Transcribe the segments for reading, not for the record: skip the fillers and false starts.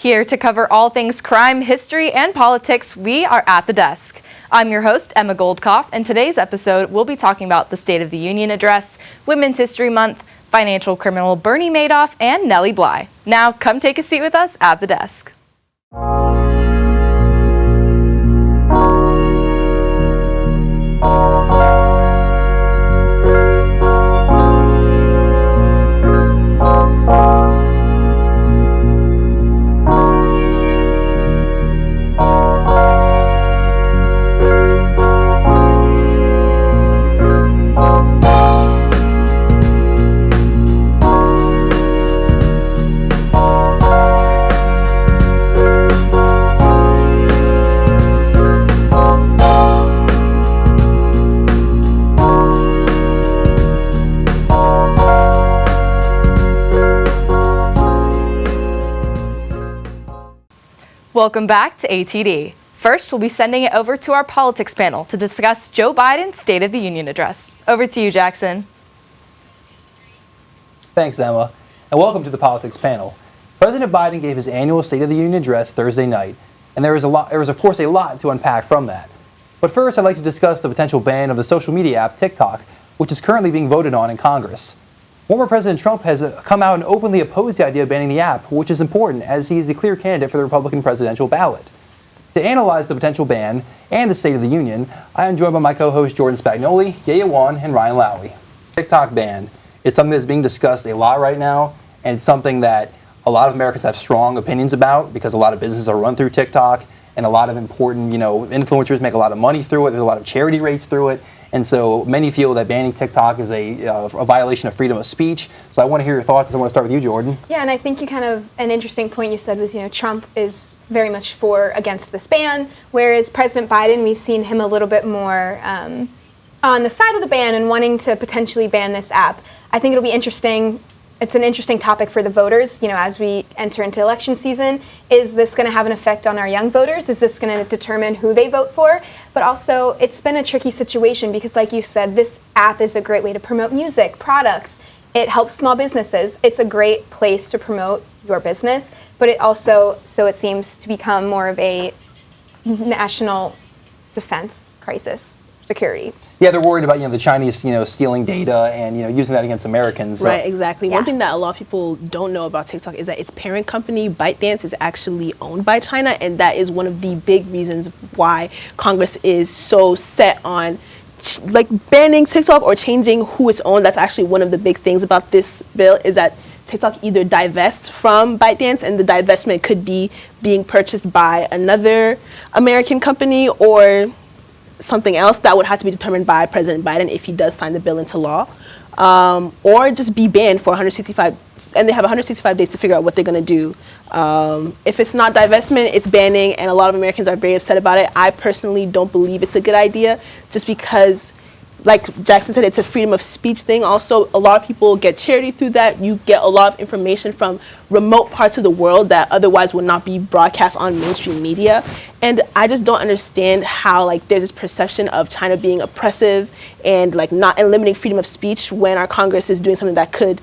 Here to cover all things crime, history, and politics, we are at the desk. I'm your host, Emma Goldkoff, and today's episode we'll be talking about the State of the Union address, Women's History Month, financial criminal Bernie Madoff, and Nellie Bly. Now, come take a seat with us at the desk. Welcome back to ATD. First, we'll be sending it over to our politics panel to discuss Joe Biden's State of the Union address. Over to you, Jackson. Thanks, Emma, and welcome to the politics panel. President Biden gave his annual State of the Union address Thursday night, and there was of course a lot to unpack from that. But first, I'd like to discuss the potential ban of the social media app TikTok, which is currently being voted on in Congress. Former President Trump has come out and openly opposed the idea of banning the app, which is important as he is a clear candidate for the Republican presidential ballot. To analyze the potential ban and the State of the Union, I am joined by my co-hosts Jordan Spagnoli, Yaya Wan, and Ryan Lowry. TikTok ban is something that's being discussed a lot right now, and it's something that a lot of Americans have strong opinions about because a lot of businesses are run through TikTok, and a lot of important, influencers make a lot of money through it. There's a lot of charity rates through it. And so many feel that banning TikTok is a violation of freedom of speech. So I want to hear your thoughts. I want to start with you, Jordan. Yeah, and I think you an interesting point you said was, Trump is very much against this ban, whereas President Biden, we've seen him a little bit more on the side of the ban and wanting to potentially ban this app. I think it'll be interesting. It's an interesting topic for the voters, as we enter into election season. Is this going to have an effect on our young voters? Is this going to determine who they vote for? But also, it's been a tricky situation because, like you said, this app is a great way to promote music, products. It helps small businesses. It's a great place to promote your business, but it also, so it seems to become more of a national defense crisis, security. Yeah, they're worried about the Chinese stealing data and using that against Americans. So. Right, exactly. Yeah. One thing that a lot of people don't know about TikTok is that its parent company, ByteDance, is actually owned by China, and that is one of the big reasons why Congress is so set on banning TikTok or changing who it's owned. That's actually one of the big things about this bill is that TikTok either divests from ByteDance, and the divestment could be being purchased by another American company or something else that would have to be determined by President Biden if he does sign the bill into law, or just be banned for 165, and they have 165 days to figure out what they're going to do. If it's not divestment, it's banning, and a lot of Americans are very upset about it. I personally don't believe it's a good idea, just because, like Jackson said, it's a freedom of speech thing. Also, a lot of people get charity through that. You get a lot of information from remote parts of the world that otherwise would not be broadcast on mainstream media. And I just don't understand how there's this perception of China being oppressive and not limiting freedom of speech when our Congress is doing something that could,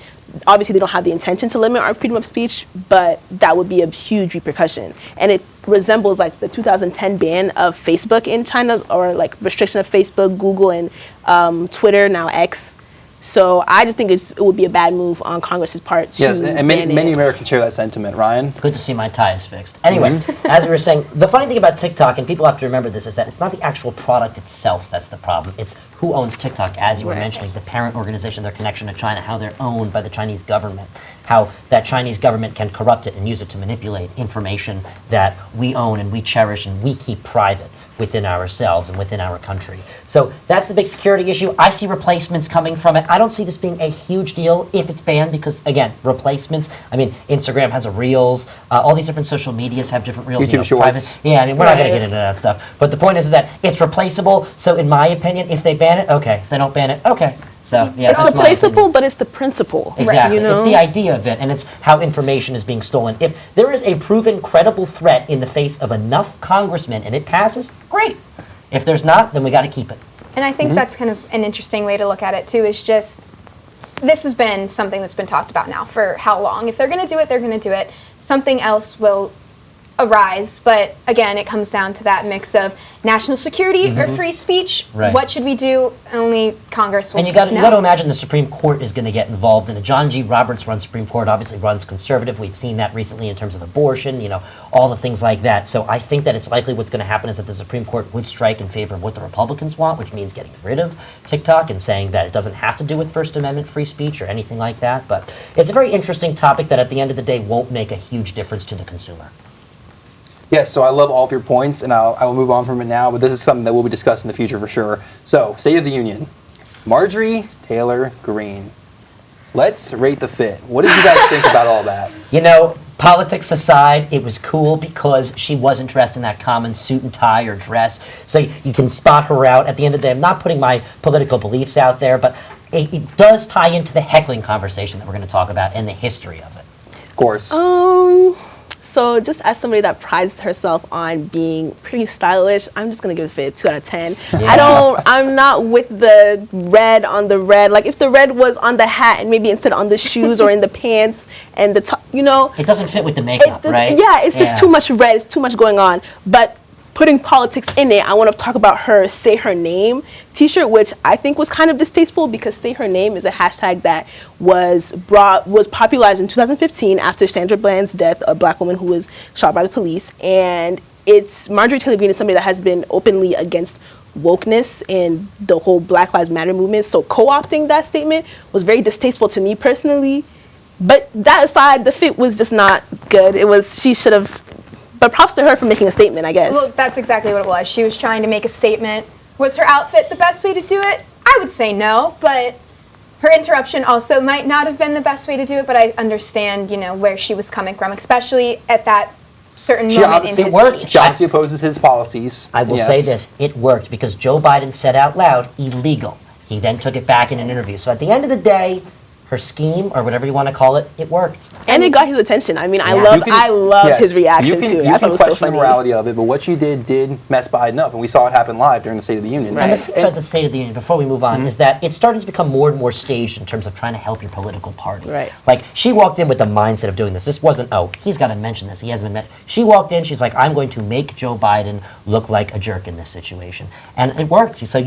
obviously they don't have the intention to limit our freedom of speech, but that would be a huge repercussion. And it resembles the 2010 ban of Facebook in China, or restriction of Facebook, Google, and Twitter, now X. So I just think it would be a bad move on Congress's part to Yes, and many Americans share that sentiment. Ryan? Good to see my tie is fixed. Anyway, as we were saying, the funny thing about TikTok, and people have to remember this, is that it's not the actual product itself that's the problem. It's who owns TikTok, as you were mentioning, the parent organization, their connection to China, how they're owned by the Chinese government, how that Chinese government can corrupt it and use it to manipulate information that we own and we cherish and we keep private within ourselves and within our country. So that's the big security issue. I see replacements coming from it. I don't see this being a huge deal if it's banned because, again, replacements. I mean, Instagram has a Reels. All these different social medias have different Reels. YouTube Shorts. Private. Yeah, I mean, we're not going to get into that stuff. But the point is that it's replaceable. So in my opinion, if they ban it, okay. If they don't ban it, okay. So, yeah, it's replaceable, but it's the principle. Exactly. It's the idea of it, and it's how information is being stolen. If there is a proven credible threat in the face of enough congressmen and it passes, great. If there's not, then we got to keep it. And I think that's kind of an interesting way to look at it, too, is just this has been something that's been talked about now for how long? If they're going to do it, they're going to do it. Something else will a rise, but again, it comes down to that mix of national security or free speech. Right. What should we do? Only Congress will And you got know. to imagine the Supreme Court is going to get involved in it. John G. Roberts runs Supreme Court, obviously runs conservative. We've seen that recently in terms of abortion, all the things like that. So I think that it's likely what's going to happen is that the Supreme Court would strike in favor of what the Republicans want, which means getting rid of TikTok and saying that it doesn't have to do with First Amendment free speech or anything like that. But it's a very interesting topic that at the end of the day won't make a huge difference to the consumer. Yes, so I love all of your points, and I will move on from it now, but this is something that we'll be discussing in the future for sure. So, State of the Union. Marjorie Taylor Greene. Let's rate the fit. What did you guys think about all that? Politics aside, it was cool because she wasn't dressed in that common suit and tie or dress. So you can spot her out. At the end of the day, I'm not putting my political beliefs out there, but it does tie into the heckling conversation that we're going to talk about and the history of it. Of course. So just as somebody that prides herself on being pretty stylish, I'm just gonna give it a fit 2 out of 10. Yeah. I'm not with the red on the red. Like if the red was on the hat and maybe instead on the shoes or in the pants and the top, It doesn't fit with the makeup, right? Yeah, it's just too much red. It's too much going on. But putting politics in it, I want to talk about her Say Her Name t-shirt, which I think was kind of distasteful because Say Her Name is a hashtag that was popularized in 2015 after Sandra Bland's death, a black woman who was shot by the police. And it's Marjorie Taylor Greene is somebody that has been openly against wokeness and the whole Black Lives Matter movement. So co-opting that statement was very distasteful to me personally. But that aside, the fit was just not good. She should have. But props to her for making a statement, I guess. Well, that's exactly what it was. She was trying to make a statement. Was her outfit the best way to do it? I would say no, but her interruption also might not have been the best way to do it, but I understand, where she was coming from, especially at that certain moment in his speech. She obviously opposes his policies. I will say this, it worked because Joe Biden said out loud, illegal. He then took it back in an interview. So at the end of the day, her scheme, or whatever you want to call it, it worked. And it got his attention. I mean, I You love his reaction to it. You I thought can it was so question the funny. morality of it, but what she did mess Biden up, and we saw it happen live during the State of the Union. And the thing about the State of the Union, before we move on, is that it's starting to become more and more staged in terms of trying to help your political party. Right. Like, she walked in with the mindset of doing this. This wasn't, he's got to mention this. He hasn't been mentioned. She walked in, she's like, I'm going to make Joe Biden look like a jerk in this situation. And it worked. So,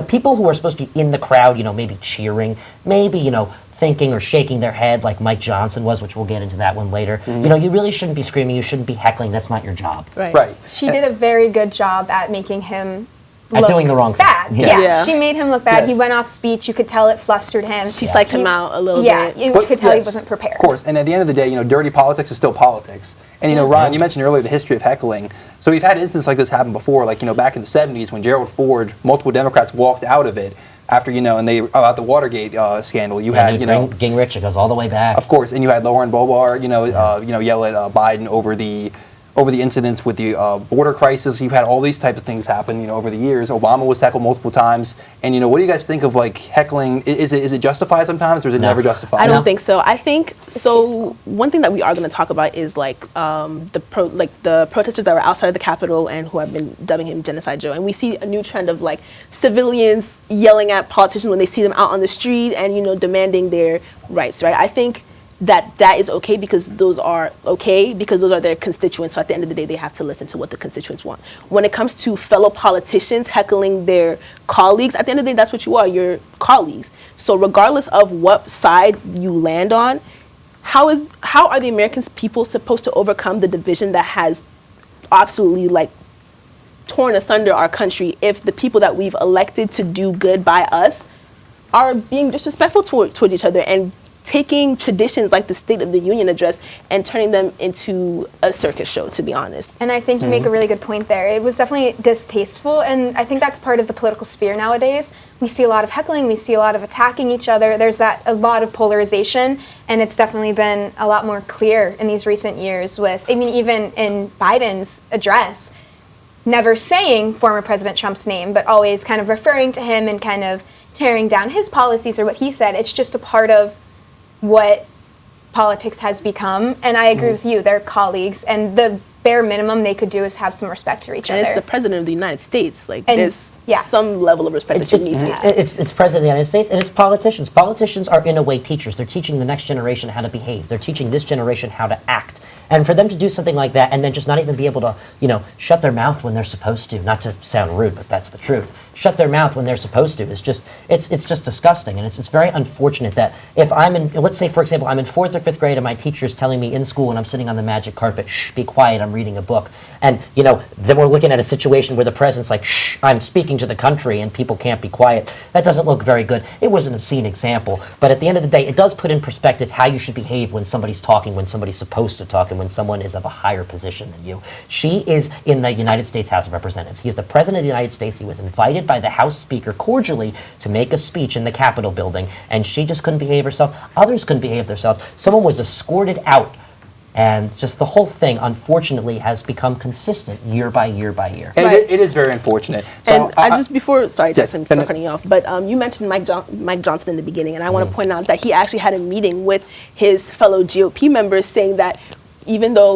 people who are supposed to be in the crowd, maybe cheering, maybe, thinking or shaking their head like Mike Johnson was, which we'll get into that one later. You really shouldn't be screaming. You shouldn't be heckling. That's not your job. Right. She did a very good job at making him At doing the wrong thing. bad. Yeah. Yeah. She made him look bad. Yes. He went off speech. You could tell it flustered him. She psyched him out a little Yeah, bit. you But could tell he yes, wasn't prepared. Of course, and at the end of the day, dirty politics is still politics. And Ryan, you mentioned earlier the history of heckling. So we've had instances like this happen before, like back in the 70s when Gerald Ford, multiple Democrats walked out of it after and they about the Watergate scandal. You had Gingrich, it goes all the way back. Of course, and you had Lauren Boebert, yell at Biden over the incidents with the border crisis. You've had all these types of things happen, over the years. Obama was heckled multiple times. And what do you guys think of heckling? Is it justified sometimes, or is it never justified? I don't think so. I think so. One thing that we are going to talk about is the protesters that were outside of the Capitol and who have been dubbing him Genocide Joe. And we see a new trend of civilians yelling at politicians when they see them out on the street and demanding their rights. Right. I think that is okay because those are their constituents. So at the end of the day, they have to listen to what the constituents want. When it comes to fellow politicians heckling their colleagues, at the end of the day, that's what you are, your colleagues. So regardless of what side you land on, how are the American people supposed to overcome the division that has absolutely torn asunder our country if the people that we've elected to do good by us are being disrespectful towards each other and taking traditions like the State of the Union address and turning them into a circus show, to be honest. And I think you make a really good point there. It was definitely distasteful, and I think that's part of the political sphere nowadays. We see a lot of heckling, we see a lot of attacking each other. There's a lot of polarization, and it's definitely been a lot more clear in these recent years even in Biden's address, never saying former President Trump's name, but always kind of referring to him and kind of tearing down his policies or what he said. It's just a part of what politics has become, and I agree with you. They're colleagues, and the bare minimum they could do is have some respect for each other. And it's the President of the United States. There's some level of respect that you need to have. It's President of the United States, and it's politicians. Politicians are, in a way, teachers. They're teaching the next generation how to behave. They're teaching this generation how to act. And for them to do something like that and then just not even be able to, shut their mouth when they're supposed to, not to sound rude, but that's the truth, shut their mouth when they're supposed to is just, it's just disgusting. And it's very unfortunate that if I'm in, let's say, for example, I'm in 4th or 5th grade and my teacher's telling me in school and I'm sitting on the magic carpet, shh, be quiet, I'm reading a book. And, then we're looking at a situation where the president's like, shh, I'm speaking to the country and people can't be quiet. That doesn't look very good. It was an obscene example. But at the end of the day, it does put in perspective how you should behave when somebody's talking, when somebody's supposed to talk, and when someone is of a higher position than you. She is in the United States House of Representatives. He is the President of the United States. He was invited by the House Speaker cordially to make a speech in the Capitol building, and she just couldn't behave herself. Others couldn't behave themselves. Someone was escorted out. And just the whole thing, unfortunately, has become consistent year by year by year. And it is very unfortunate. So and sorry, Jason, for cutting you off, but you mentioned Mike Johnson in the beginning, and I want to point out that he actually had a meeting with his fellow GOP members saying that even though,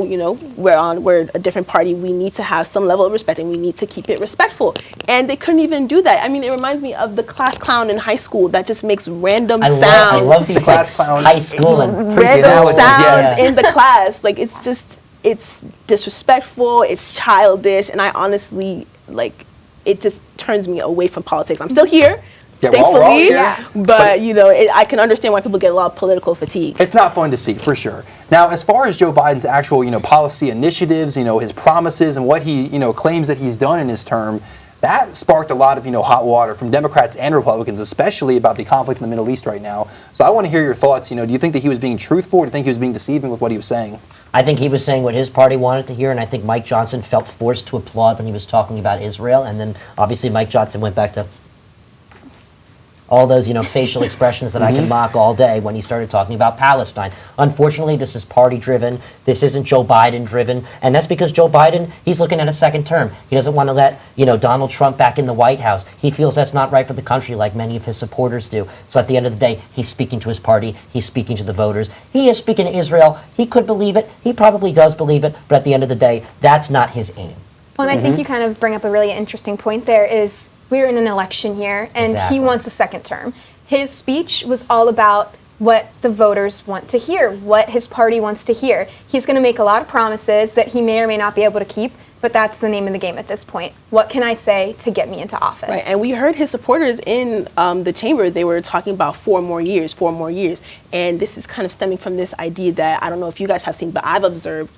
we're a different party, we need to have some level of respect and we need to keep it respectful. And they couldn't even do that. I mean, it reminds me of the class clown in high school that just makes random sounds. I love these high school and random sounds in the class. Like, it's disrespectful, it's childish, and I honestly, it just turns me away from politics. I'm still here. Yeah, thankfully, but I can understand why people get a lot of political fatigue. It's not fun to see, for sure. Now, as far as Joe Biden's actual, policy initiatives, his promises and what he, claims that he's done in his term, that sparked a lot of, hot water from Democrats and Republicans, especially about the conflict in the Middle East right now. So I want to hear your thoughts. Do you think that he was being truthful, or do you think he was being deceiving with what he was saying? I think he was saying what his party wanted to hear, and I think Mike Johnson felt forced to applaud when he was talking about Israel, and then obviously Mike Johnson went back to all those, facial expressions that I can mock all day when he started talking about Palestine. Unfortunately, this is party-driven. This isn't Joe Biden-driven. And that's because Joe Biden, he's looking at a second term. He doesn't want to let, Donald Trump back in the White House. He feels that's not right for the country like many of his supporters do. So at the end of the day, he's speaking to his party. He's speaking to the voters. He is speaking to Israel. He could believe it. He probably does believe it. But at the end of the day, that's not his aim. Well, and I think you kind of bring up a really interesting point there is we're in an election year, and he wants a second term. His speech was all about what the voters want to hear, what his party wants to hear. He's going to make a lot of promises that he may or may not be able to keep, but that's the name of the game at this point. What can I say to get me into office? Right, and we heard his supporters in the chamber, they were talking about 4 more years. And this is kind of stemming from this idea that, I don't know if you guys have seen, but I've observed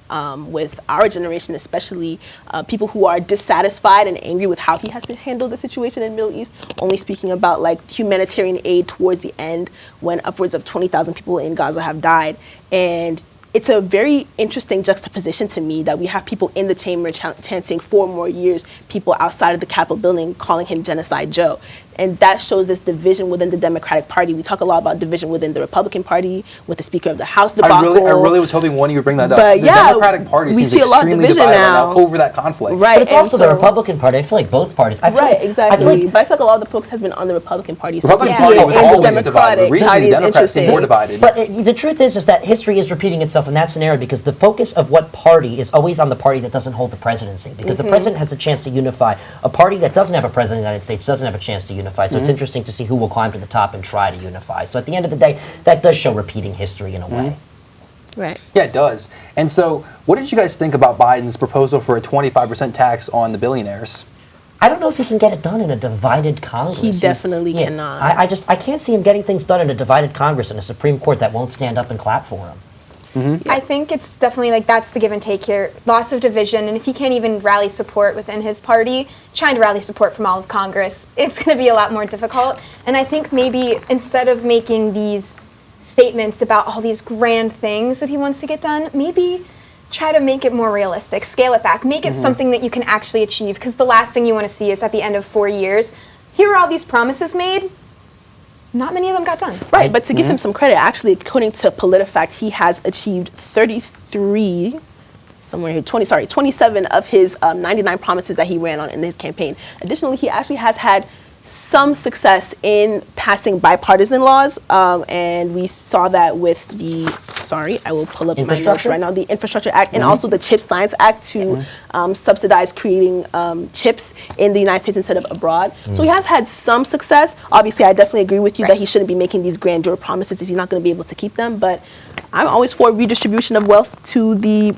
with our generation, especially people who are dissatisfied and angry with how he has to handle the situation in the Middle East, only speaking about humanitarian aid towards the end when upwards of 20,000 people in Gaza have died. And it's a very interesting juxtaposition to me that we have people in the chamber chanting 4 more years, people outside of the Capitol building calling him Genocide Joe. And that shows this division within the Democratic Party. We talk a lot about division within the Republican Party with the Speaker of the House debacle. I really was hoping one of you would bring that up. But the Democratic Party we seems see a lot of extremely division divided now over that conflict. Right, but it's also the Republican Party. I feel like both parties. Exactly. But I feel like a lot of the focus has been on the Republican Party. The Republican Party was always divided. Recently, the Democrats seem more divided. But the truth is that history is repeating itself in that scenario because the focus of what party is always on the party that doesn't hold the presidency. Because the president has a chance to unify. A party that doesn't have a president of the United States doesn't have a chance to unify. So it's interesting to see who will climb to the top and try to unify. So at the end of the day, that does show repeating history in a way. Right. Yeah, it does. And so, what did you guys think about Biden's proposal for a 25% tax on the billionaires? I don't know if he can get it done in a divided Congress. He definitely cannot. I can't see him getting things done in a divided Congress and a Supreme Court that won't stand up and clap for him. I think it's definitely that's the give and take here. Lots of division, and if he can't even rally support within his party, trying to rally support from all of Congress, it's going to be a lot more difficult. And I think maybe instead of making these statements about all these grand things that he wants to get done, maybe try to make it more realistic, scale it back, make it something that you can actually achieve. Because the last thing you want to see is at the end of 4 years, here are all these promises made. Not many of them got done. Right, but to give him some credit, actually, according to PolitiFact, he has achieved 27 of his 99 promises that he ran on in his campaign. Additionally, he actually has had some success in passing bipartisan laws, and we saw that with the sorry, I will pull up my notes Infrastructure? right now. The Infrastructure Act and also the CHIPS Science Act to subsidize creating chips in the United States instead of abroad. So he has had some success. Obviously, I definitely agree with you that he shouldn't be making these grandeur promises if he's not going to be able to keep them. But I'm always for redistribution of wealth to the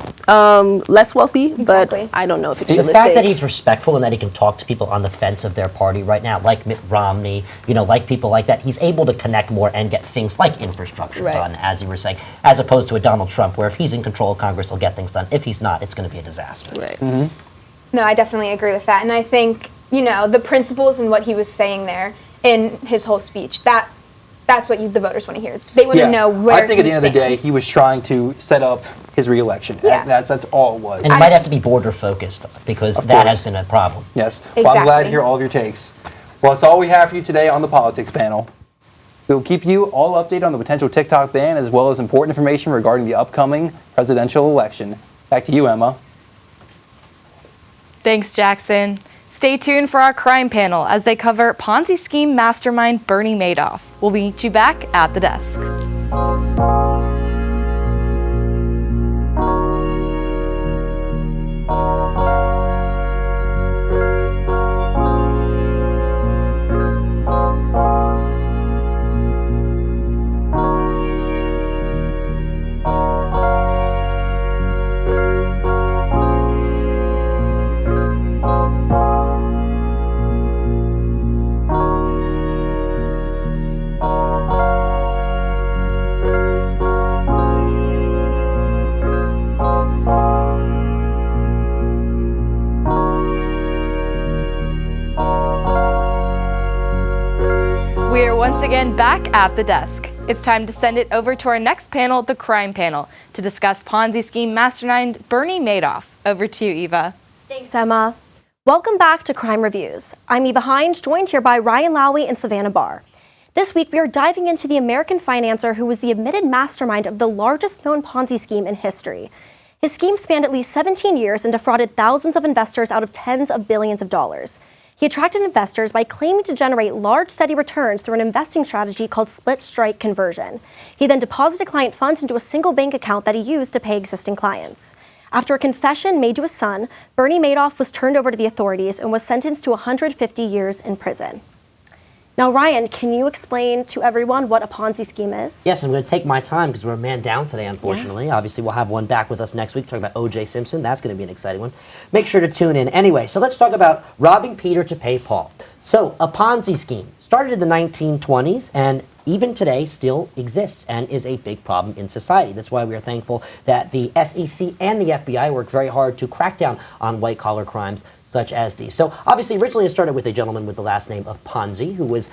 less wealthy, Exactly. but I don't know if it's The realistic. fact that he's respectful and that he can talk to people on the fence of their party right now, like Mitt Romney, like people like that, he's able to connect more and get things like infrastructure Right. done, as you were saying, as opposed to a Donald Trump, where if he's in control of Congress, he'll get things done. If he's not, it's going to be a disaster. Right. No, I definitely agree with that. And I think, the principles and what he was saying there in his whole speech, that's what the voters want to hear. They want to know where I think at the end of the day, stands. he was trying to set up his reelection. Yeah. That's all it was. And it might have to be border focused because Of that course. has been a problem. Yes. Well, I'm glad to Exactly. hear all of your takes. Well, that's all we have for you today on the politics panel. We will keep you all updated on the potential TikTok ban as well as important information regarding the upcoming presidential election. Back to you, Emma. Thanks, Jackson. Stay tuned for our crime panel as they cover Ponzi scheme mastermind Bernie Madoff. We'll meet you back at the desk. We are once again back at the desk. It's time to send it over to our next panel, the crime panel, to discuss Ponzi scheme mastermind Bernie Madoff. Over to you, Eva. Thanks, Emma. Welcome back to Crime Reviews. I'm Eva Hines, joined here by Ryan Lowy and Savannah Barr. This week, we are diving into the American financier who was the admitted mastermind of the largest known Ponzi scheme in history. His scheme spanned at least 17 years and defrauded thousands of investors out of tens of billions of dollars. He attracted investors by claiming to generate large, steady returns through an investing strategy called split strike conversion. He then deposited client funds into a single bank account that he used to pay existing clients. After a confession made to his son, Bernie Madoff was turned over to the authorities and was sentenced to 150 years in prison. Now, Ryan, can you explain to everyone what a Ponzi scheme is? Yes, I'm going to take my time because we're a man down today, unfortunately. Obviously, we'll have one back with us next week talking about O.J. Simpson. That's going to be an exciting one. Make sure to tune in. Anyway, so let's talk about robbing Peter to pay Paul. So, a Ponzi scheme started in the 1920s and even today still exists and is a big problem in society. That's why we are thankful that the SEC and the FBI work very hard to crack down on white-collar crimes such as these. So obviously originally it started with a gentleman with the last name of Ponzi who was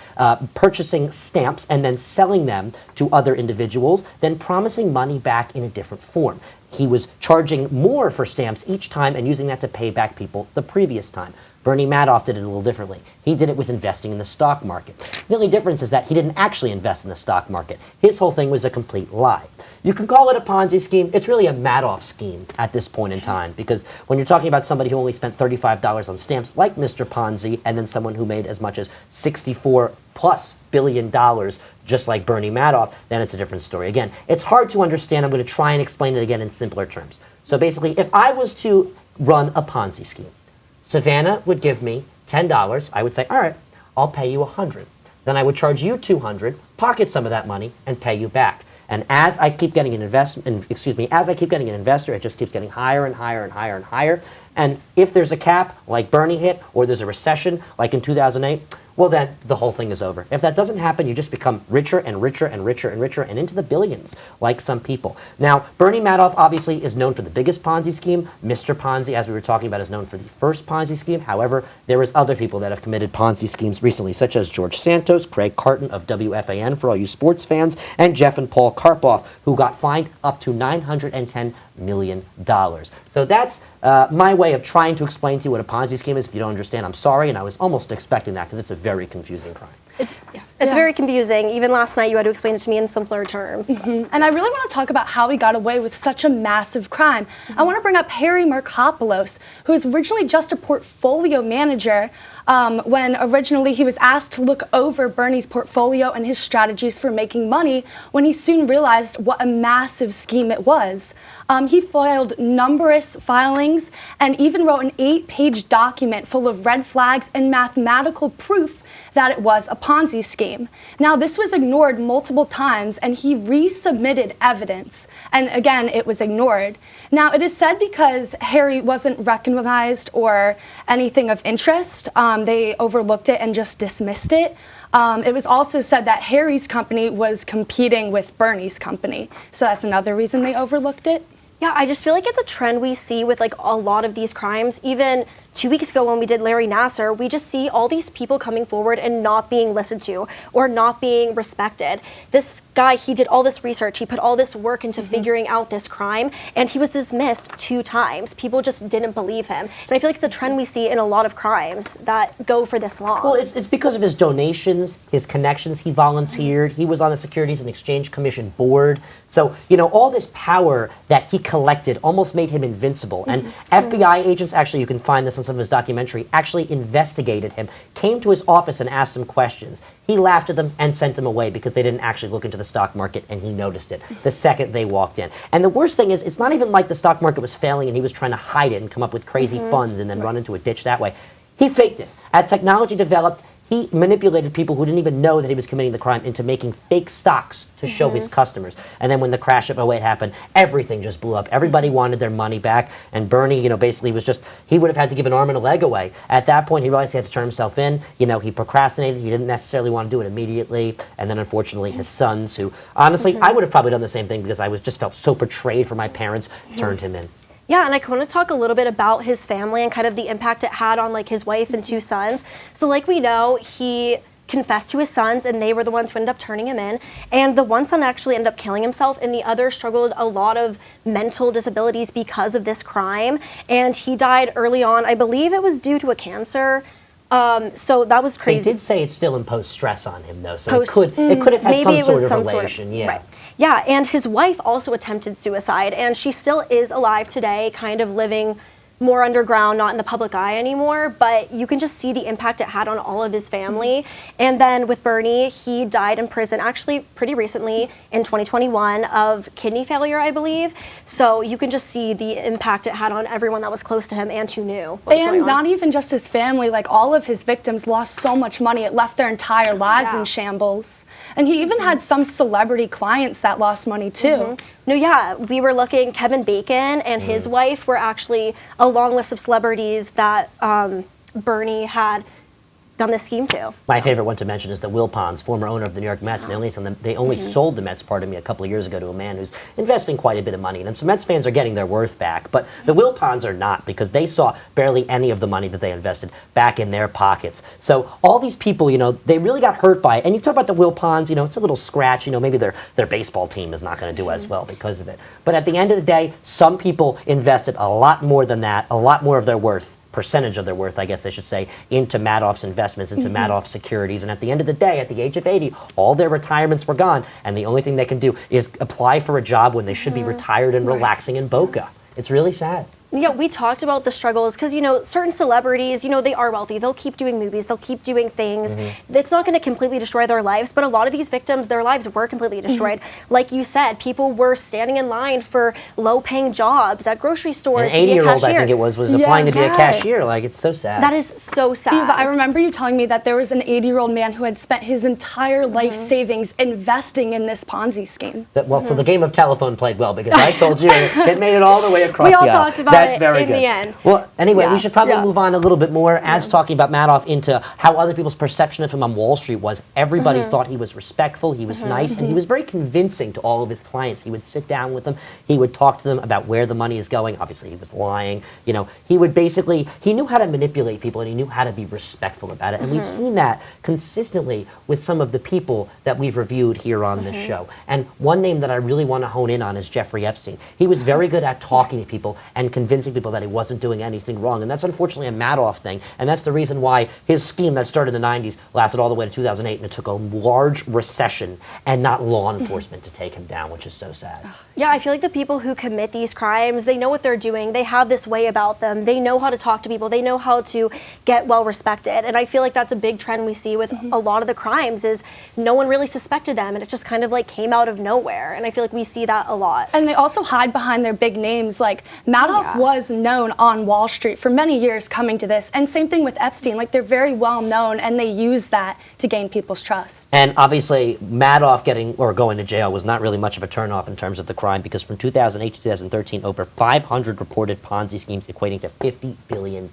purchasing stamps and then selling them to other individuals, then promising money back in a different form. He was charging more for stamps each time and using that to pay back people the previous time. Bernie Madoff did it a little differently. He did it with investing in the stock market. The only difference is that he didn't actually invest in the stock market. His whole thing was a complete lie. You can call it a Ponzi scheme. It's really a Madoff scheme at this point in time because when you're talking about somebody who only spent $35 on stamps like Mr. Ponzi and then someone who made as much as $64+ billion just like Bernie Madoff, then it's a different story. Again, it's hard to understand. I'm going to try and explain it again in simpler terms. So basically, if I was to run a Ponzi scheme, Savannah would give me $10. I would say, all right, I'll pay you $100. Then I would charge you $200, pocket some of that money, and pay you back. And as I keep getting an investor, it just keeps getting higher and higher and higher and higher. And if there's a cap, like Bernie hit, or there's a recession, like in 2008, well then the whole thing is over. If that doesn't happen, you just become richer and richer and richer and richer and into the billions, like some people. Now, Bernie Madoff obviously is known for the biggest Ponzi scheme. Mr. Ponzi, as we were talking about, is known for the first Ponzi scheme. However, there is other people that have committed Ponzi schemes recently, such as George Santos, Craig Carton of WFAN for all you sports fans, and Jeff and Paul Karpoff, who got fined up to $910 million. So that's my way of trying to explain to you what a Ponzi scheme is. If you don't understand, I'm sorry, and I was almost expecting that because it's a very confusing crime. It's very confusing. Even last night, you had to explain it to me in simpler terms. And I really want to talk about how he got away with such a massive crime. I want to bring up Harry Markopoulos, who was originally just a portfolio manager when originally he was asked to look over Bernie's portfolio and his strategies for making money, when he soon realized what a massive scheme it was. He filed numerous filings and even wrote an 8-page document full of red flags and mathematical proof that it was a Ponzi scheme. Now, this was ignored multiple times, and he resubmitted evidence, and again, it was ignored. Now, it is said because Harry wasn't recognized or anything of interest, they overlooked it and just dismissed it. It was also said that Harry's company was competing with Bernie's company, so that's another reason they overlooked it. Yeah, I just feel like it's a trend we see with like a lot of these crimes. Even 2 weeks ago when we did Larry Nassar, we just see all these people coming forward and not being listened to or not being respected. This guy, he did all this research, he put all this work into figuring out this crime, and he was dismissed 2 times. People just didn't believe him. And I feel like it's a trend we see in a lot of crimes that go for this long. Well, it's because of his donations, his connections. He volunteered. He was on the Securities and Exchange Commission board. So, you know, all this power that he collected almost made him invincible. And FBI agents, actually, you can find this on some of his documentary, actually investigated him, came to his office and asked him questions. He laughed at them and sent them away because they didn't actually look into the stock market, and he noticed it the second they walked in. And the worst thing is, it's not even like the stock market was failing and he was trying to hide it and come up with crazy funds and then run into a ditch that way. He faked it. As technology developed, he manipulated people who didn't even know that he was committing the crime into making fake stocks to show his customers. And then when the crash of 08 happened, everything just blew up. Everybody wanted their money back. And Bernie, you know, basically was just, he would have had to give an arm and a leg away. At that point, he realized he had to turn himself in. You know, he procrastinated. He didn't necessarily want to do it immediately. And then, unfortunately, his sons, who, honestly, I would have probably done the same thing because I was just felt so betrayed for my parents, turned him in. Yeah, and I want to talk a little bit about his family and kind of the impact it had on like his wife and 2 sons. So like we know, he confessed to his sons, and they were the ones who ended up turning him in. And the one son actually ended up killing himself, and the other struggled a lot of mental disabilities because of this crime. And he died early on. I believe it was due to a cancer. So that was crazy. They did say it still imposed stress on him, though, so it could have had some sort of relation. Yeah. Right. Yeah, and his wife also attempted suicide, and she still is alive today, kind of living more underground, not in the public eye anymore, but you can just see the impact it had on all of his family. And then with Bernie, he died in prison actually pretty recently in 2021 of kidney failure, I believe. So you can just see the impact it had on everyone that was close to him and who knew what was going And on. not even just his family, like all of his victims lost so much money, it left their entire lives in shambles. And he even had some celebrity clients that lost money too. No, yeah, we were looking, Kevin Bacon and his wife were actually a long list of celebrities that Bernie had done this scheme to. My favorite one to mention is the Wilpons, former owner of the New York Mets. They only sold the Mets, pardon me, a couple of years ago to a man who's investing quite a bit of money in them. So Mets fans are getting their worth back, but the Wilpons are not, because they saw barely any of the money that they invested back in their pockets. So all these people, you know, they really got hurt by it. And you talk about the Wilpons, you know, it's a little scratch. You know, maybe their baseball team is not going to do as well because of it. But at the end of the day, some people invested a lot more than that, a lot more of their worth, percentage of their worth, I guess I should say, into Madoff's investments, into Madoff securities. And at the end of the day, at the age of 80, all their retirements were gone. And the only thing they can do is apply for a job when they should be retired and relaxing in Boca. It's really sad. Yeah, we talked about the struggles because, you know, certain celebrities, you know, they are wealthy. They'll keep doing movies. They'll keep doing things. It's not going to completely destroy their lives, but a lot of these victims, their lives were completely destroyed. Like you said, people were standing in line for low-paying jobs at grocery stores. An 80-year-old, I think it was applying to be a cashier. Like, it's so sad. That is so sad. Eva, I remember you telling me that there was an 80-year-old man who had spent his entire life savings investing in this Ponzi scheme. So the game of telephone played well, because I told you it made it all the way across the aisle. We all talked about That's it very in good. the end. Well, anyway, we should probably move on a little bit more as talking about Madoff into how other people's perception of him on Wall Street was. Everybody thought he was respectful, he was nice, and he was very convincing to all of his clients. He would sit down with them, he would talk to them about where the money is going. Obviously, he was lying. You know, he would basically, he knew how to manipulate people, and he knew how to be respectful about it. And we've seen that consistently with some of the people that we've reviewed here on this show. And one name that I really want to hone in on is Jeffrey Epstein. He was very good at talking to people and convincing convincing people that he wasn't doing anything wrong. And that's unfortunately a Madoff thing. And that's the reason why his scheme that started in the 90s lasted all the way to 2008, and it took a large recession and not law enforcement to take him down, which is so sad. Yeah, I feel like the people who commit these crimes, they know what they're doing. They have this way about them. They know how to talk to people. They know how to get well respected. And I feel like that's a big trend we see with a lot of the crimes is no one really suspected them, and it just kind of like came out of nowhere. And I feel like we see that a lot. And they also hide behind their big names. Like Madoff was known on Wall Street for many years coming to this. And same thing with Epstein. Like they're very well known, and they use that to gain people's trust. And obviously, Madoff going to jail was not really much of a turnoff in terms of the crime, because from 2008 to 2013, over 500 reported Ponzi schemes equating to $50 billion.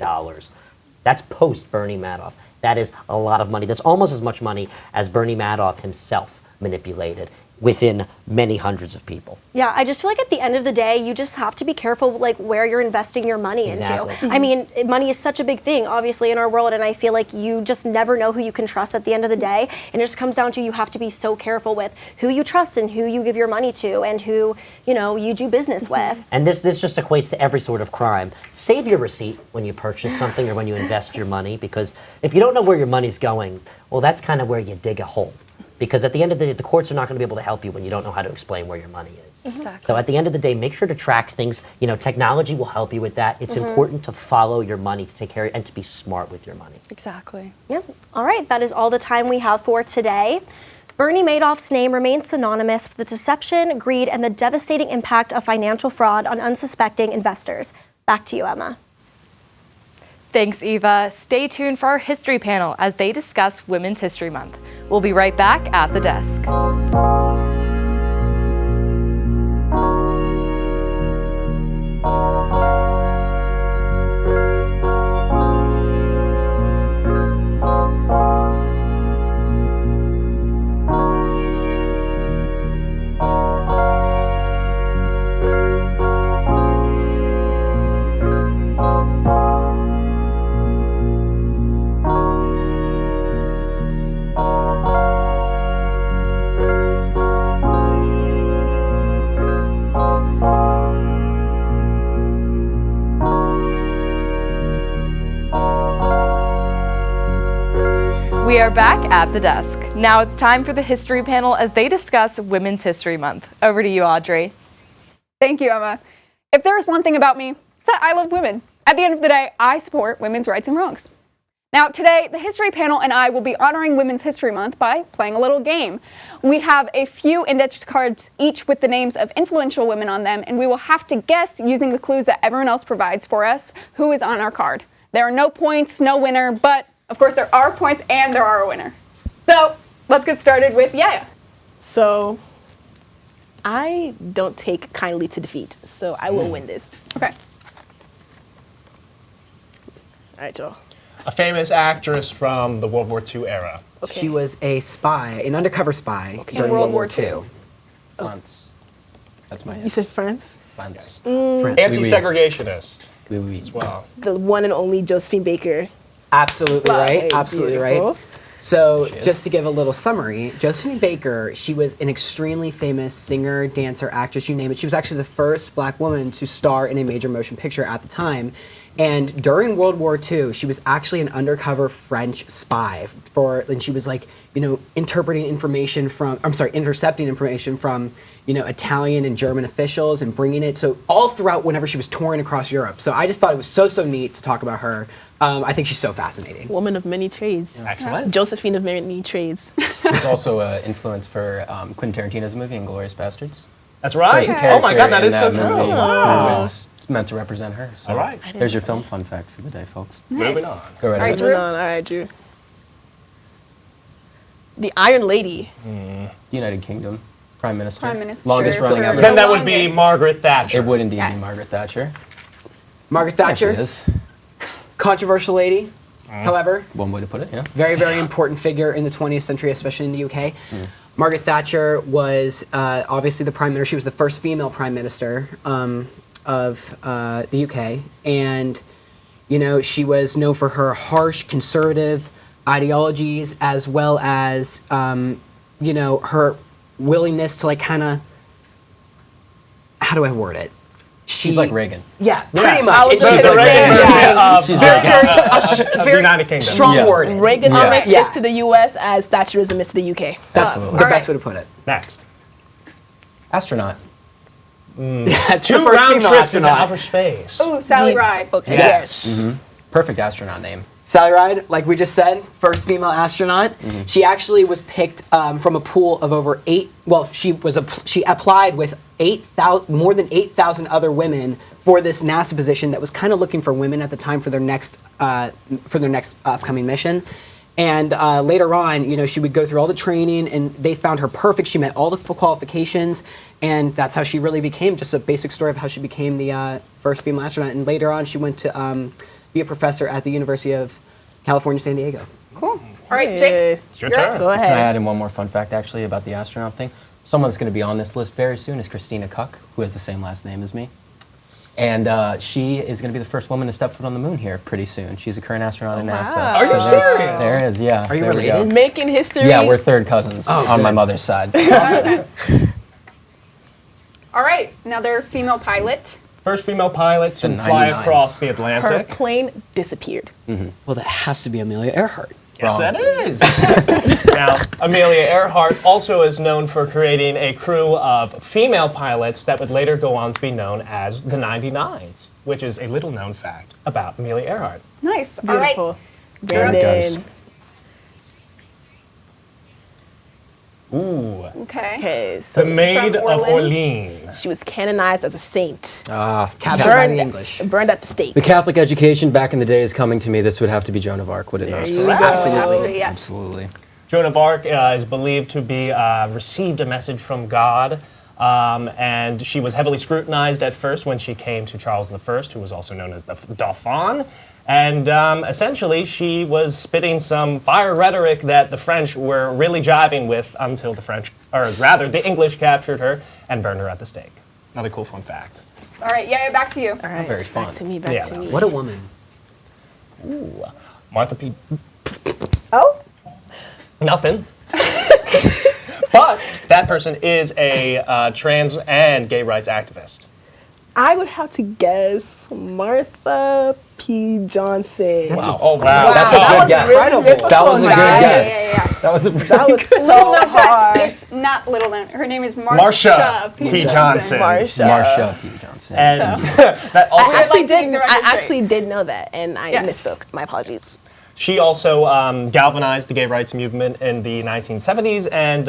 That's post Bernie Madoff. That is a lot of money. That's almost as much money as Bernie Madoff himself manipulated within many hundreds of people. Yeah, I just feel like at the end of the day, you just have to be careful like where you're investing your money into. I mean, money is such a big thing, obviously, in our world, and I feel like you just never know who you can trust at the end of the day. And it just comes down to you have to be so careful with who you trust and who you give your money to and who, you know, you do business with. And this just equates to every sort of crime. Save your receipt when you purchase something or when you invest your money, because if you don't know where your money's going, well, that's kind of where you dig a hole. Because at the end of the day, the courts are not going to be able to help you when you don't know how to explain where your money is. Exactly. So at the end of the day, make sure to track things. You know, technology will help you with that. It's important to follow your money, to take care of it, and to be smart with your money. Exactly. Yep. All right, that is all the time we have for today. Bernie Madoff's name remains synonymous with the deception, greed, and the devastating impact of financial fraud on unsuspecting investors. Back to you, Emma. Thanks, Eva. Stay tuned for our history panel as they discuss Women's History Month. We'll be right back at the desk. We are back at the desk. Now it's time for the history panel as they discuss Women's History Month. Over to you, Audrey. Thank you, Emma. If there is one thing about me, it's that I love women. At the end of the day, I support women's rights and wrongs. Now, today, the history panel and I will be honoring Women's History Month by playing a little game. We have a few index cards, each with the names of influential women on them, and we will have to guess, using the clues that everyone else provides for us, who is on our card. There are no points, no winner, but of course there are points and there are a winner. So, let's get started with Yaya. So, I don't take kindly to defeat, so I will win this. Okay. All right, Joel. A famous actress from the World War II era. Okay. She was a spy, an undercover spy during World War II. France. That's my You answer. said France? France. Anti-segregationist Oui, oui. as well. The one and only Josephine Baker. Absolutely right. Right, Absolutely beautiful. right. So, just to give a little summary, Josephine Baker, she was an extremely famous singer, dancer, actress, you name it. She was actually the first black woman to star in a major motion picture at the time. And during World War II, she was actually an undercover French spy and she was like, you know, intercepting information from, you know, Italian and German officials and bringing it. So all throughout whenever she was touring across Europe. So I just thought it was so neat to talk about her. I think she's so fascinating. Woman of many trades. Excellent. Josephine of many trades. There's also influence for Quentin Tarantino's movie *Inglourious Bastards*. That's right. There's a Oh my God, that character is in so that true. movie Wow. who was meant to represent her. So All right. There's your film fun fact for the day, folks. Moving on. Go right All right, ahead. Drew. All right, Drew. The Iron Lady. United Kingdom Prime Minister. Prime Minister Longest for running the ever. Then that would be Longest. Margaret Thatcher. It would indeed Yes. be Margaret Thatcher. Margaret There she Thatcher, is. controversial lady. However, One way to put it, yeah. very, very important figure in the 20th century, especially in the UK. Margaret Thatcher was obviously the prime minister. She was the first female prime minister of the UK. And, you know, she was known for her harsh conservative ideologies as well as, you know, her willingness to like kind of, how do I word it? She's like Reagan. Yeah, Yes. pretty I much. would And say she's the like Reagan Reagan. of She's very, Reagan. of the United Kingdom. strong Yeah. worded. Reaganomics Yeah. is to the U.S. as Thatcherism is to the U.K. That's the best way to put it. Next. Astronaut. That's Two the first round female trips into astronaut. outer space. Ooh, Sally Ride. Okay. Yes. Perfect astronaut name. Sally Ride, like we just said, first female astronaut. She actually was picked from a pool of over 8. Well, she applied with more than 8,000 other women for this NASA position that was kind of looking for women at the time for their next upcoming mission. And later on, you know, she would go through all the training, and they found her perfect. She met all the full qualifications, and that's how she really became. Just a basic story of how she became the first female astronaut. And later on, she went to be a professor at the University of California, San Diego. Cool. All right, Jake. It's your turn. Go Can I ahead. add in one more fun fact, actually, about the astronaut thing? Someone that's going to be on this list very soon is Christina Koch, who has the same last name as me. And she is going to be the first woman to step foot on the moon here pretty soon. She's a current astronaut at NASA. wow. Are you there's- serious? There is, yeah. Are you there we go. related? Making history. Yeah, we're third cousins on my mother's side. All right, another female pilot. First female pilot to The fly 99s. across the Her Atlantic. plane disappeared. Well, that has to be Amelia Earhart. Yes, Wrong. that is. Now, Amelia Earhart also is known for creating a crew of female pilots that would later go on to be known as the 99s, which is a little known fact about Amelia Earhart. Nice. All right. Beautiful. Good, guys. Brandon. Ooh. Okay. Okay, The so Maid of Orleans. Orleans. she was canonized as a saint. Captured by the English. Burned at the stake. The Catholic education back in the day is coming to me. This would have to be Joan of Arc, would it not? you go. Absolutely, yes. Absolutely. Joan of Arc is believed to be received a message from God, and she was heavily scrutinized at first when she came to Charles I, who was also known as the Dauphin. And essentially, she was spitting some fire rhetoric that the French were really jiving with until the English captured her and burned her at the stake. Another cool fun fact. All right, yeah, back to you. All right, Very back fun. to me, back Yeah. to me. What a woman. Ooh, Martha P. Oh, Nothing. But that person is a trans and gay rights activist. I would have to guess Martha P. Johnson. Wow. Oh, wow. That's a That good was guess. really difficult. That was a good Yeah, guess. yeah, yeah. That was a That was so Little known hard. fact, it's not little known. Her name is Marsha P. Johnson. Marsha. Marsha P. Johnson. And that also, I actually like to think the did. I record straight. actually did know that, and I Yes. misspoke. My apologies. she also galvanized the gay rights movement in the 1970s and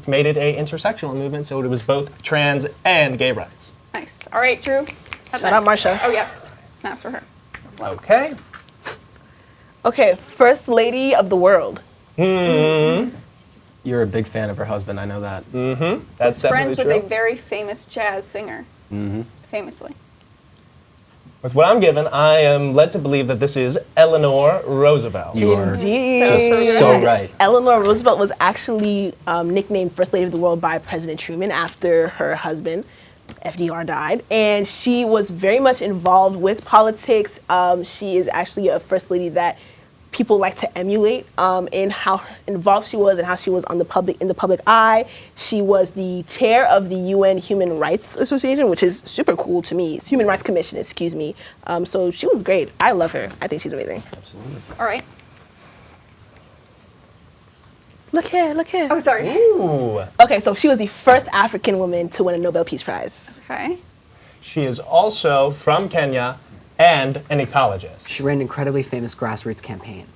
made it a intersectional movement, so it was both trans and gay rights. Nice. All right, Drew. Shout out Marsha. Oh, yes. Snaps for her. Okay. Okay, First Lady of the World. You're a big fan of her husband, I know that. That's definitely Friends with true. a very famous jazz singer. Famously. With what I'm given, I am led to believe that this is Eleanor Roosevelt. You are Indeed. just so right. Eleanor Roosevelt was actually nicknamed First Lady of the World by President Truman after her husband, FDR, died. And she was very much involved with politics. She is actually a First Lady that people like to emulate in how involved she was and how she was in the public eye. She was the chair of the UN Human Rights Association, which is super cool to me. It's Human Rights Commission, excuse me. So she was great. I love her. I think she's amazing. All right. Look here, look here. Oh, sorry. Ooh. Okay, so she was the first African woman to win a Nobel Peace Prize. Okay. She is also from Kenya and an ecologist. She ran an incredibly famous grassroots campaign.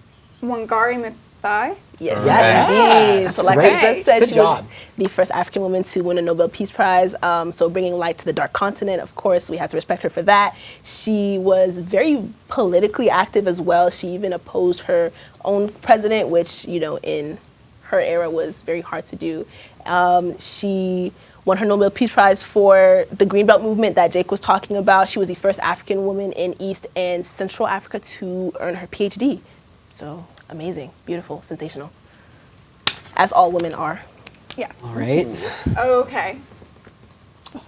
Wangari Maathai. Yes, Yes. indeed. That's So like great. I just said, Good she job. was the first African woman to win a Nobel Peace Prize. So bringing light to the dark continent, of course, we have to respect her for that. She was very politically active as well. She even opposed her own president, which, you know, in her era was very hard to do. She won her Nobel Peace Prize for the Greenbelt movement that Jake was talking about. She was the first African woman in East and Central Africa to earn her PhD. So amazing, beautiful, sensational. As all women are. Yes. All right. Okay.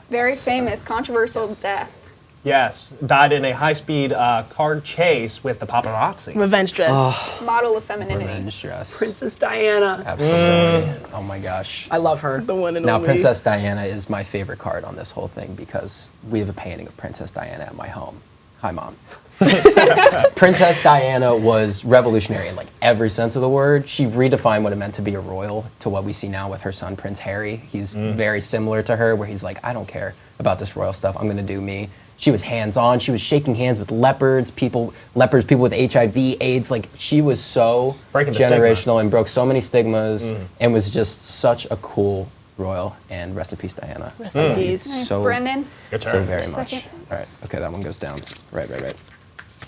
Very famous, controversial death. Yes, died in a high-speed car chase with the paparazzi. Revenge dress. Model of femininity. Revenge dress. Princess Diana. Absolutely. Oh my gosh. I love her. The one and Now, only. Princess Diana is my favorite card on this whole thing because we have a painting of Princess Diana at my home. Hi, Mom. Princess Diana was revolutionary in like every sense of the word. She redefined what it meant to be a royal to what we see now with her son, Prince Harry. He's very similar to her, where he's like, I don't care about this royal stuff. I'm going to do me. She was hands-on. She was shaking hands with people with HIV, AIDS. Like, she was so Breaking the generational stigma. and broke so many stigmas and was just such a cool royal. And rest in peace, Diana. Rest in peace. Nice, So, Brendan. Good so turn. very Just a much. second. All right. Okay, that one goes down. Right.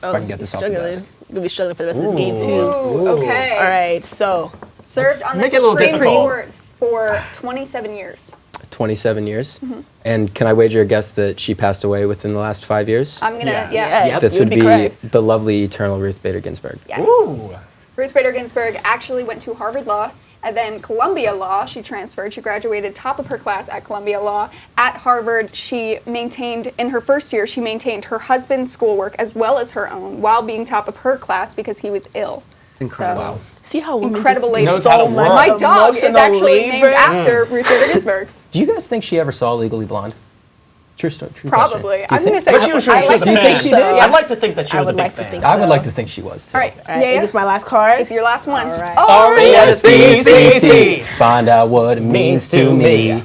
Oh, I can get this off the struggling. desk. You're gonna be struggling for the rest of this game too. Ooh, okay. All right, so Served on the make it a little Supreme difficult. Court for 27 years. 27 years. And can I wager a guess that she passed away within the last 5 years? I'm gonna, Yes. yeah. Yes. This you would would be be correct. the lovely eternal Ruth Bader Ginsburg. Yes. Ooh. Ruth Bader Ginsburg actually went to Harvard Law and then Columbia Law. She transferred. She graduated top of her class at Columbia Law. At Harvard, she maintained, in her first year, she maintained her husband's schoolwork as well as her own while being top of her class because he was ill. It's incredible. So, see how women incredible just lady. do Knows so how to much work. My dog is emotional actually labor. named after Ruth Bader Ginsburg. Do you guys think she ever saw Legally Blonde? True story. True Probably. question. I'm going to say But she was a I like to fan. think she did. I'd like to think that she I was a would big like to fan. think I would so. like to think she was too. All right. All right, is this my last card? It's your last one. All right. R-E-S-P-C-T. Find out what it means to me.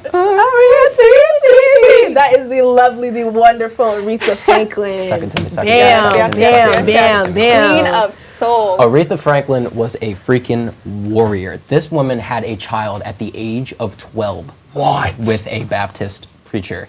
R-E-S-P-C-T. That is the lovely, the wonderful Aretha Franklin. Second to me, second. Bam, Yes, bam, yes, bam, bam. Queen of Soul. Aretha Franklin was a freaking warrior. This woman had a child at the age of 12. What? With a Baptist preacher.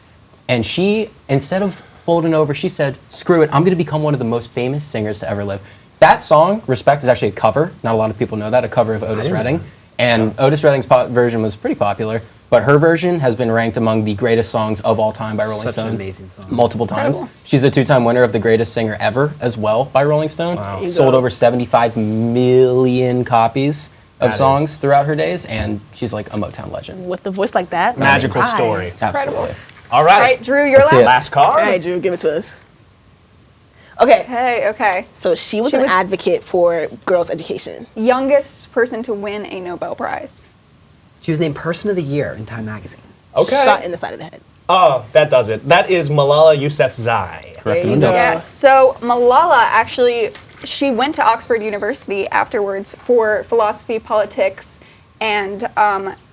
And she, instead of folding over, she said, screw it, I'm going to become one of the most famous singers to ever live. That song, Respect, is actually a cover. Not a lot of people know that, a cover of Otis Redding. And Otis Redding's version was pretty popular, but her version has been ranked among the greatest songs of all time by Rolling Such Stone. an amazing song. Multiple times. She's a two-time winner of the greatest singer ever as well by Rolling Stone. Wow. Sold over 75 million copies of That songs throughout her days, and she's like a Motown legend. With a voice like that, Magical I'm story. surprised. Absolutely. All All right. right, Drew, your Let's see it. last. Last card. All right, Drew, give it to us. Okay, Okay. so she was She an was- advocate for girls' education. Youngest person to win a Nobel Prize. She was named Person of the Year in Time Magazine. Okay. Shot in the side of the head. Oh, that does it. That is Malala Yousafzai. Correct. There you Mundo. go. Yes. So Malala actually, she went to Oxford University afterwards for philosophy, politics, and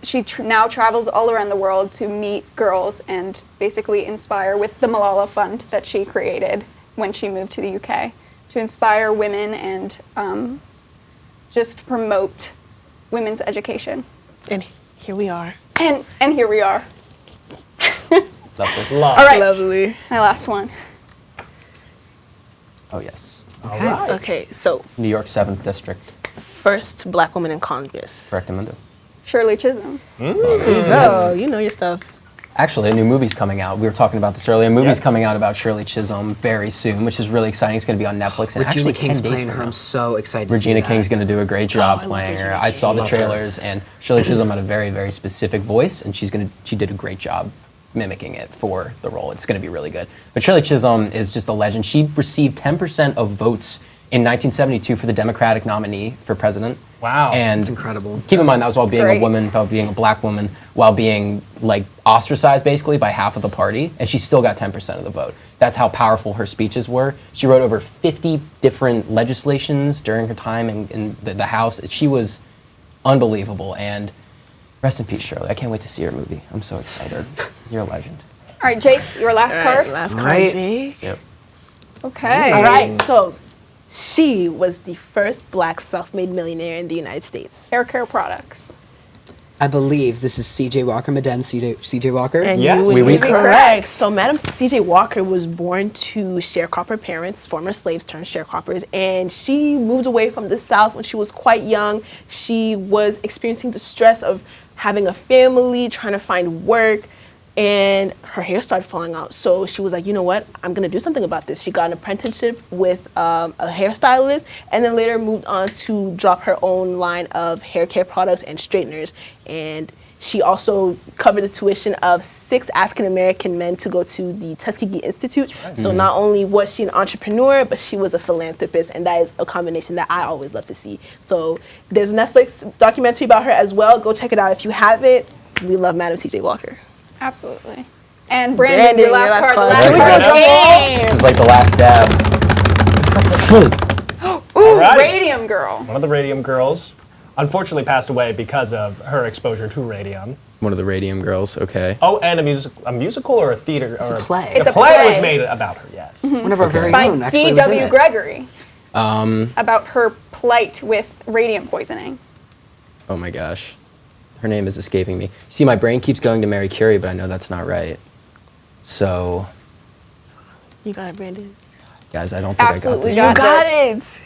she now travels all around the world to meet girls and basically inspire with the Malala Fund that she created when she moved to the UK to inspire women and just promote women's education. And here we are. And here we are. Lovely. Love. All right. Lovely. My last one. Oh, yes. All right. Okay, so New York 7th District. first black woman in Congress. Correct, Mundo. Shirley Chisholm. Oh, you know your stuff. Actually, a new movie's coming out. We were talking about this earlier. A movie's coming out about Shirley Chisholm very soon, which is really exciting. It's going to be on Netflix. And Regina actually, King's 10 days playing from her. now. I'm so excited to Regina see King's that. going to do a great job I love playing her. Regina I saw the Love her. trailers, and Shirley Chisholm had a very, very specific voice, and she did a great job mimicking it for the role. It's going to be really good. But Shirley Chisholm is just a legend. She received 10% of votes in 1972 for the Democratic nominee for president. Wow. And That's incredible. keep in mind that was while being great. a woman, while being a black woman, while being like ostracized basically by half of the party, and she still got 10% of the vote. That's how powerful her speeches were. She wrote over 50 different legislations during her time in the House. She was unbelievable, and rest in peace, Shirley. I can't wait to see her movie. I'm so excited. You're a legend. All right, Jake, your last All card. right, last All card, right. Jake. Yep. Okay. All right, so she was the first black self-made millionaire in the United States. Hair care products. I believe this is C.J. Walker, Madame C.J. Walker. And Yes. you would Oui, be oui. correct. So Madam C.J. Walker was born to sharecropper parents, former slaves turned sharecroppers, and she moved away from the South when she was quite young. She was experiencing the stress of having a family, trying to find work, and her hair started falling out. So she was like, you know what, I'm gonna do something about this. She got an apprenticeship with a hairstylist, and then later moved on to drop her own line of hair care products and straighteners. And She also covered the tuition of 6 African-American men to go to the Tuskegee Institute. So not only was she an entrepreneur, but she was a philanthropist, and that is a combination that I always love to see. So there's a Netflix documentary about her as well. Go check it out if you have it. We love Madam T.J. Walker. Absolutely. And Brandon, your last card. This is like the last dab. Ooh, Alrighty. Radium Girl. One of the Radium Girls unfortunately passed away because of her exposure to radium. One of the Radium Girls, okay. Oh, and a musical or a theater? It's or a play. It's a a play play. was made about her, yes. One of our very By own actually was in D.W. it. Gregory. About her plight with radium poisoning. Oh my gosh. Her name is escaping me. See, my brain keeps going to Mary Curie, but I know that's not right. So, You got it, Brandon. guys, I don't think Absolutely I got got this. it.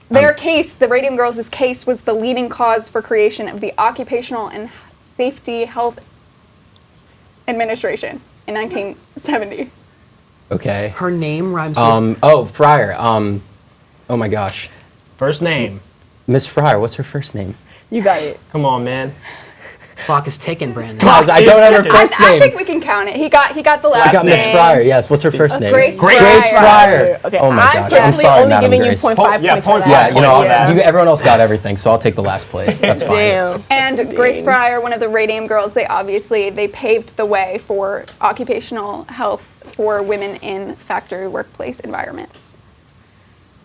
Their case, the Radium Girls' case, was the leading cause for creation of the Occupational and Safety Health Administration in 1970. Okay. Her name rhymes with Oh, Fryer. Oh my gosh. First name. Miss Fryer, what's her first name? You got it. Come on, man. clock is ticking, Brandon. Guys, I don't have her I- first I name. think we can count it. He got the last I got Miss name. Fryer, yes. What's her first name? Grace Grace Fryer. Fryer. Okay, Oh my I'm gosh. I'm personally sorry, only Madam giving Grace. you 0.5 Yeah, points for 0.5 that. Yeah, you know, Yeah. everyone else got everything, so I'll take the last place. That's fine. Damn. And Grace Fryer, one of the Radium Girls, they paved the way for occupational health for women in factory workplace environments.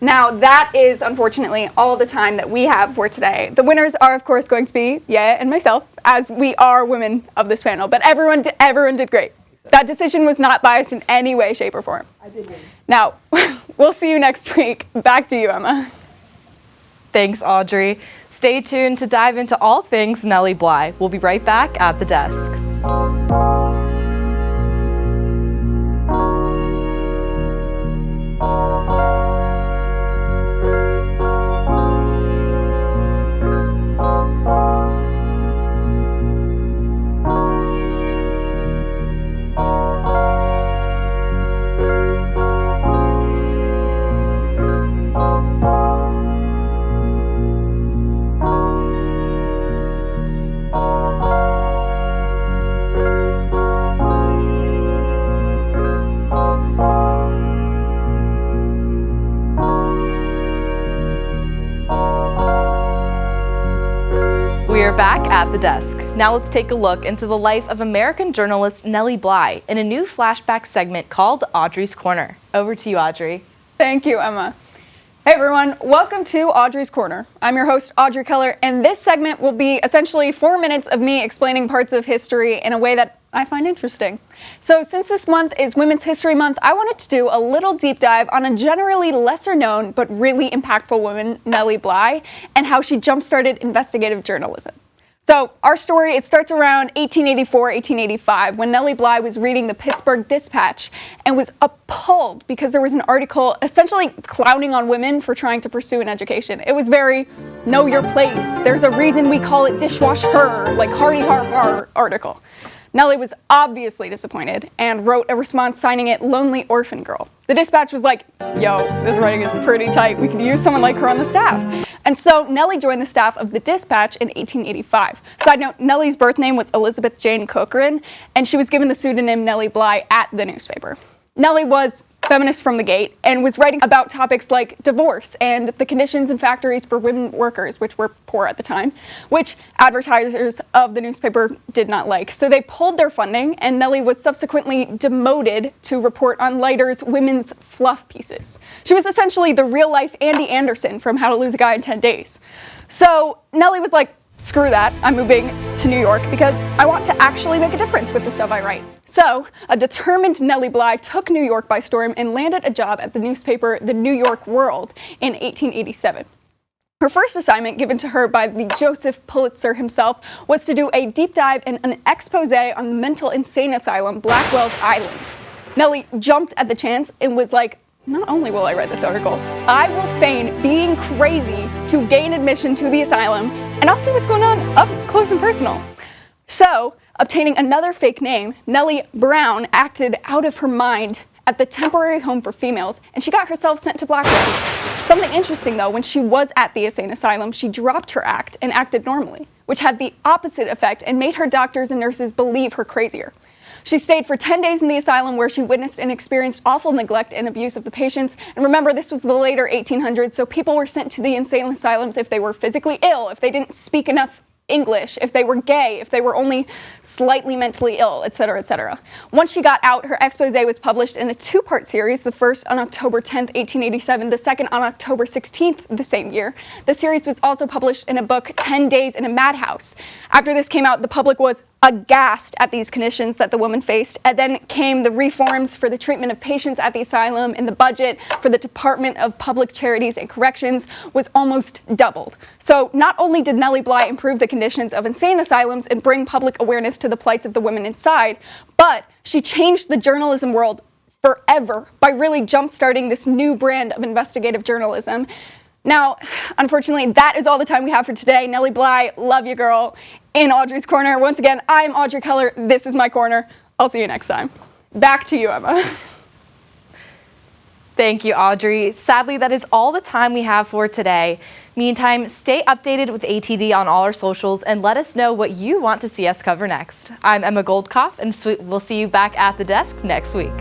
Now, that is unfortunately all the time that we have for today. The winners are, of course, going to be Yaya and myself, as we are women of this panel. But everyone did great. That decision was not biased in any way, shape, or form. I did win. Now, we'll see you next week. Back to you, Emma. Thanks, Audrey. Stay tuned to dive into all things Nellie Bly. We'll be right back at the desk. We are back at the desk. Now let's take a look into the life of American journalist Nellie Bly in a new flashback segment called Audrey's Corner. Over to you, Audrey. Thank you, Emma. Hey everyone, welcome to Audrey's Corner. I'm your host, Audrey Keller, and this segment will be essentially 4 minutes of me explaining parts of history in a way that I find interesting. So since this month is Women's History Month, I wanted to do a little deep dive on a generally lesser known but really impactful woman, Nellie Bly, and how she jump-started investigative journalism. So our story, it starts around 1884, 1885, when Nellie Bly was reading the Pittsburgh Dispatch and was appalled because there was an article essentially clowning on women for trying to pursue an education. It was very, know your place, there's a reason we call it dishwash her, like hardy har har article. Nellie was obviously disappointed and wrote a response signing it Lonely Orphan Girl. The Dispatch was like, yo, this writing is pretty tight. We could use someone like her on the staff. And so Nellie joined the staff of the Dispatch in 1885. Side note, Nellie's birth name was Elizabeth Jane Cochran, and she was given the pseudonym Nellie Bly at the newspaper. Nellie was feminist from the gate and was writing about topics like divorce and the conditions in factories for women workers, which were poor at the time, which advertisers of the newspaper did not like. So they pulled their funding, and Nellie was subsequently demoted to report on Leiter's women's fluff pieces. She was essentially the real-life Andy Anderson from How to Lose a Guy in 10 Days. So Nellie was like, screw that, I'm moving to New York because I want to actually make a difference with the stuff I write. So, a determined Nellie Bly took New York by storm and landed a job at the newspaper The New York World in 1887. Her first assignment, given to her by the Joseph Pulitzer himself, was to do a deep dive and an expose on the mental insane asylum Blackwell's Island. Nellie jumped at the chance and was like, not only will I write this article, I will feign being crazy to gain admission to the asylum, and I'll see what's going on up close and personal. So, obtaining another fake name, Nellie Brown acted out of her mind at the temporary home for females, and she got herself sent to Blackwell. Something interesting though, when she was at the insane asylum, she dropped her act and acted normally, which had the opposite effect and made her doctors and nurses believe her crazier. She stayed for 10 days in the asylum where she witnessed and experienced awful neglect and abuse of the patients. And remember, this was the later 1800s, so people were sent to the insane asylums if they were physically ill, if they didn't speak enough English, if they were gay, if they were only slightly mentally ill, etc., etc. Once she got out, her expose was published in a two-part series, the first on October 10th, 1887, the second on October 16th the same year. The series was also published in a book, 10 Days in a Madhouse. After this came out, the public was aghast at these conditions that the woman faced, and then came the reforms for the treatment of patients at the asylum, and the budget for the Department of Public Charities and Corrections was almost doubled. So not only did Nellie Bly improve the conditions of insane asylums and bring public awareness to the plights of the women inside, but she changed the journalism world forever by really jump-starting this new brand of investigative journalism. Now, unfortunately, that is all the time we have for today. Nellie Bly, love you, girl. In Audrey's Corner, once again, I'm Audrey Keller. This is my corner. I'll see you next time. Back to you, Emma. Thank you, Audrey. Sadly, that is all the time we have for today. Meantime, stay updated with ATD on all our socials and let us know what you want to see us cover next. I'm Emma Goldkoff, and we'll see you back at the desk next week.